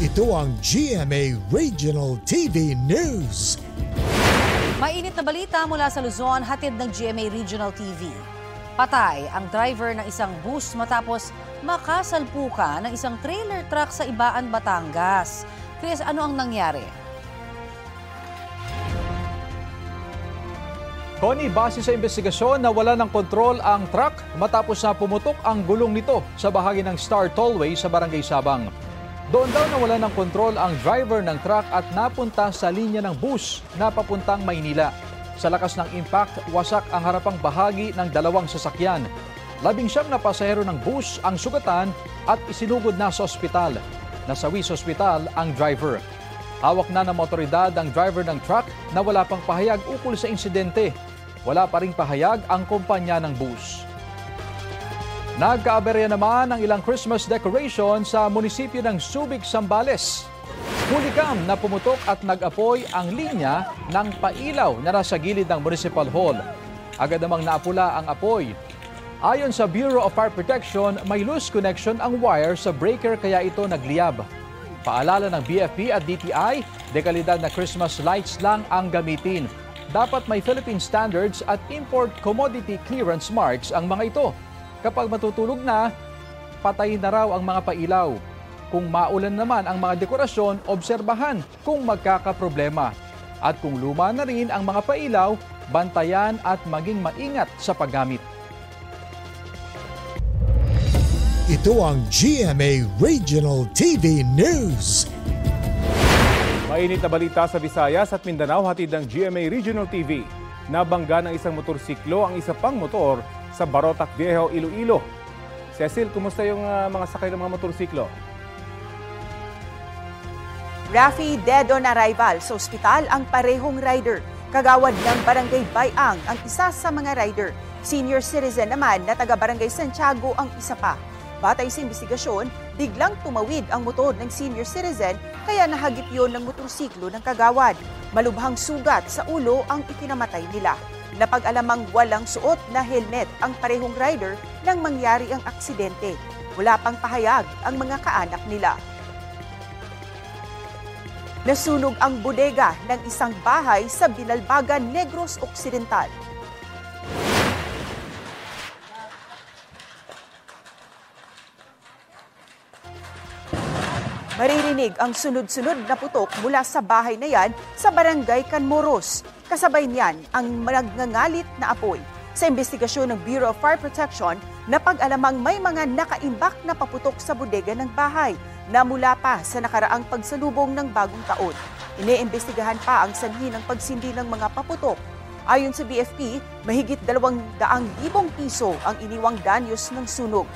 Ito ang GMA Regional TV News. Mainit na balita mula sa Luzon, hatid ng GMA Regional TV. Patay ang driver ng isang bus matapos makasalpukan ng isang trailer truck sa Ibaan, Batangas. Chris, ano ang nangyari? Connie, base sa investigasyon, nawala ng kontrol ang truck matapos na pumutok ang gulong nito sa bahagi ng Star Tollway sa Barangay Sabang. Doon daw nawala ng kontrol ang driver ng truck at napunta sa linya ng bus na papuntang Maynila. Sa lakas ng impact, wasak ang harapang bahagi ng dalawang sasakyan. 19 na pasahero ng bus ang sugatan at isinugod na sa ospital. Nasawi sa ospital ang driver. Hawak na ng otoridad ang driver ng truck na wala pang pahayag ukol sa insidente. Wala pa ring pahayag ang kumpanya ng bus. Nagkaaberya naman ang ilang Christmas decoration sa munisipyo ng Subic, Zambales. Huligam na pumutok at nag-apoy ang linya ng pailaw na nasa gilid ng Municipal Hall. Agad namang naapula ang apoy. Ayon sa Bureau of Fire Protection, may loose connection ang wire sa breaker kaya ito nagliyab. Paalala ng BFP at DTI, dekalidad na Christmas lights lang ang gamitin. Dapat may Philippine Standards at Import Commodity Clearance Marks ang mga ito. Kapag matutulog na, patayin na raw ang mga pailaw. Kung maulan naman ang mga dekorasyon, obserbahan kung magkakaproblema. At kung luma na rin ang mga pailaw, bantayan at maging maingat sa paggamit. Ito ang GMA Regional TV News. Mainit na balita sa Visayas at Mindanao, hatid ng GMA Regional TV. Nabangga ng isang motorsiklo ang isa pang motor sa Barotac Viejo, Iloilo. Cecil, kumusta yung mga sakay ng mga motorsiklo? Rafi, dead on arrival sa ospital ang parehong rider. Kagawad ng Barangay Bayang ang isa sa mga rider. Senior citizen naman na taga Barangay Santiago ang isa pa. Batay sa investigasyon, biglang tumawid ang motor ng senior citizen kaya nahagip yon ng motorsiklo ng kagawad. Malubhang sugat sa ulo ang ikinamatay nila. Napag-alamang walang suot na helmet ang parehong rider nang mangyari ang aksidente. Wala pang pahayag ang mga kaanak nila. Nasunog ang bodega ng isang bahay sa Binalbagan, Negros Occidental. Maririnig ang sunod-sunod na putok mula sa bahay na yan sa Barangay Canmoros. Kasabay niyan ang nagngangalit na apoy. Sa investigasyon ng Bureau of Fire Protection, napag-alamang may mga nakaimbak na paputok sa bodega ng bahay na mula pa sa nakaraang pagsalubong ng bagong taon. Iniimbestigahan pa ang sanhi ng pagsindi ng mga paputok. Ayon sa BFP, mahigit 200,000 piso ang iniwang danyos ng sunog.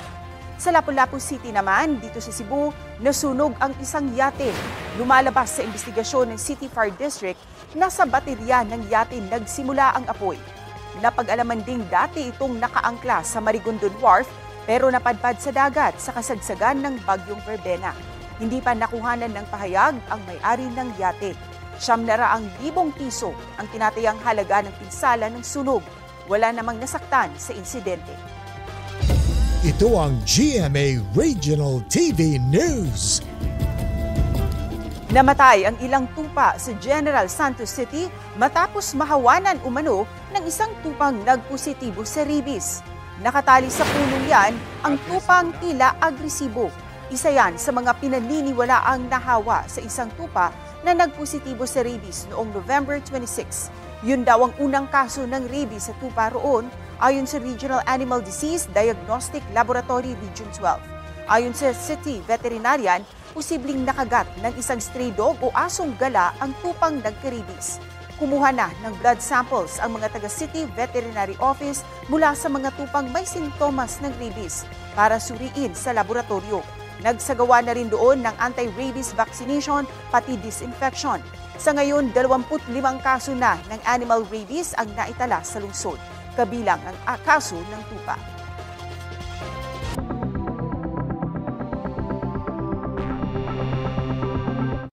Sa Lapu-Lapu City naman, dito sa Cebu, nasunog ang isang yate. Lumalabas sa investigasyon ng City Fire District na sa baterya ng yate nagsimula ang apoy. Napag-alaman ding dati itong nakaangkla sa Marigondon Wharf pero napadpad sa dagat sa kasagsagan ng Bagyong Verbena. Hindi pa nakuhanan ng pahayag ang may-ari ng yate. 900,000 piso ang tinatayang halaga ng pinsala ng sunog. Wala namang nasaktan sa insidente. Ito ang GMA Regional TV News. Namatay ang ilang tupa sa General Santos City matapos mahawanan umano ng isang tupang nagpositibo sa rabies. Nakatali sa punong yan ang tupang tila agresibo. Isa yan sa mga pinaniniwalaang nahawa sa isang tupa na nagpositibo sa rabies noong November 26. Yun daw ang unang kaso ng rabies sa tupa roon ayon sa Regional Animal Disease Diagnostic Laboratory Region 12. Ayon sa City Veterinarian, posibleng nakagat ng isang stray dog o asong gala ang tupang nagka-rabies. Kumuha na ng blood samples ang mga taga-City Veterinary Office mula sa mga tupang may sintomas ng rabies para suriin sa laboratorio. Nagsagawa na rin doon ng anti-rabies vaccination pati disinfection. Sa ngayon, 25 kaso na ng animal rabies ang naitala sa lungsod, kabilang ang kaso ng tupa.